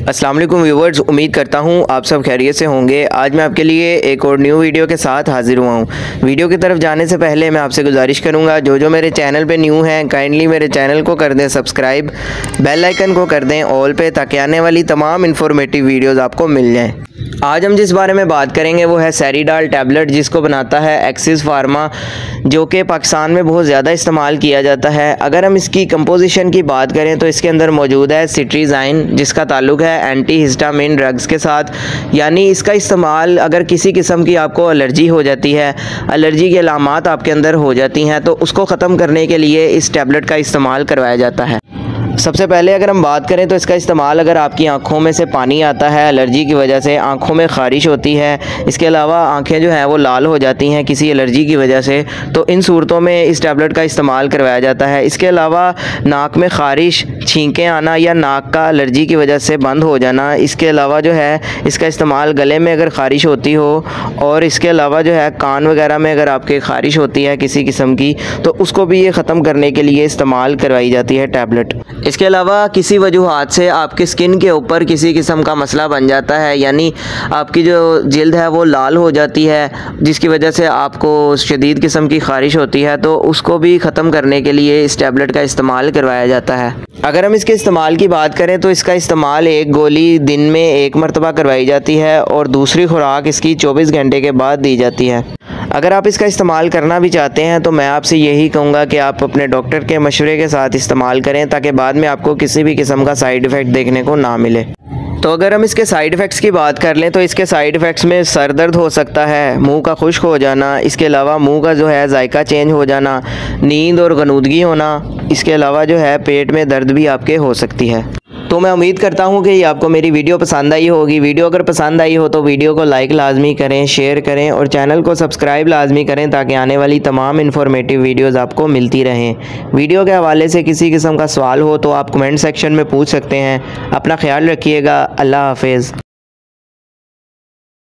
अस्सलाम वालेकुम व्यूवर्स, उम्मीद करता हूँ आप सब खैरियत से होंगे। आज मैं आपके लिए एक और न्यू वीडियो के साथ हाजिर हुआ हूँ। वीडियो की तरफ जाने से पहले मैं आपसे गुजारिश करूँगा, जो मेरे चैनल पे न्यू हैं काइंडली मेरे चैनल को कर दें सब्सक्राइब, बेल आइकन को कर दें ऑल पे, ताकि आने वाली तमाम इन्फॉर्मेटिव वीडियोज़ आपको मिल जाएँ। आज हम जिस बारे में बात करेंगे वो है सेरीडाल टैबलेट, जिसको बनाता है एक्सिस फार्मा, जो कि पाकिस्तान में बहुत ज़्यादा इस्तेमाल किया जाता है। अगर हम इसकी कंपोजिशन की बात करें तो इसके अंदर मौजूद है सिट्रीज़ाइन, जिसका ताल्लुक़ है एंटी हिस्टामिन ड्रग्स के साथ। यानी इसका इस्तेमाल अगर किसी किस्म की आपको एलर्जी हो जाती है, एलर्जी की अलामात आपके अंदर हो जाती हैं, तो उसको ख़त्म करने के लिए इस टैबलेट का इस्तेमाल करवाया जाता है। सबसे पहले अगर हम बात करें तो इसका इस्तेमाल अगर आपकी आंखों में से पानी आता है एलर्जी की वजह से, आंखों में ख़ारिश होती है, इसके अलावा आंखें जो हैं वो लाल हो जाती हैं किसी एलर्जी की वजह से, तो इन सूरतों में इस टैबलेट का इस्तेमाल करवाया जाता है। इसके अलावा नाक में ख़ारिश, छींकें आना या नाक का एलर्जी की वजह से बंद हो जाना, इसके अलावा जो है इसका इस्तेमाल गले में अगर ख़ारिश होती हो, और इसके अलावा जो है कान वगैरह में अगर आपके ख़ारिश होती है किसी किस्म की, तो उसको भी ये ख़त्म करने के लिए इस्तेमाल करवाई जाती है टैबलेट। इसके अलावा किसी वजूहात से आपकी स्किन के ऊपर किसी किस्म का मसला बन जाता है, यानी आपकी जो जिल्द है वो लाल हो जाती है, जिसकी वजह से आपको शदीद किस्म की ख़ारिश होती है, तो उसको भी ख़त्म करने के लिए इस टैबलेट का इस्तेमाल करवाया जाता है। अगर हम इसके इस्तेमाल की बात करें तो इसका इस्तेमाल एक गोली दिन में एक मरतबा करवाई जाती है और दूसरी खुराक इसकी 24 घंटे के बाद दी जाती है। अगर आप इसका इस्तेमाल करना भी चाहते हैं तो मैं आपसे यही कहूँगा कि आप अपने डॉक्टर के मशवरे के साथ इस्तेमाल करें, ताकि बाद में आपको किसी भी किस्म का साइड इफ़ेक्ट देखने को ना मिले। तो अगर हम इसके साइड इफ़ेक्ट्स की बात कर लें तो इसके साइड इफ़ेक्ट्स में सर दर्द हो सकता है, मुंह का खुश्क हो जाना, इसके अलावा मुंह का जो है जायका चेंज हो जाना, नींद और गनूदगी होना, इसके अलावा जो है पेट में दर्द भी आपके हो सकती है। तो मैं उम्मीद करता हूँ कि आपको मेरी वीडियो पसंद आई होगी। वीडियो अगर पसंद आई हो तो वीडियो को लाइक लाजमी करें, शेयर करें और चैनल को सब्सक्राइब लाजमी करें, ताकि आने वाली तमाम इन्फॉर्मेटिव वीडियोज़ आपको मिलती रहें। वीडियो के हवाले से किसी किस्म का सवाल हो तो आप कमेंट सेक्शन में पूछ सकते हैं। अपना ख्याल रखिएगा। अल्लाह हाफिज़।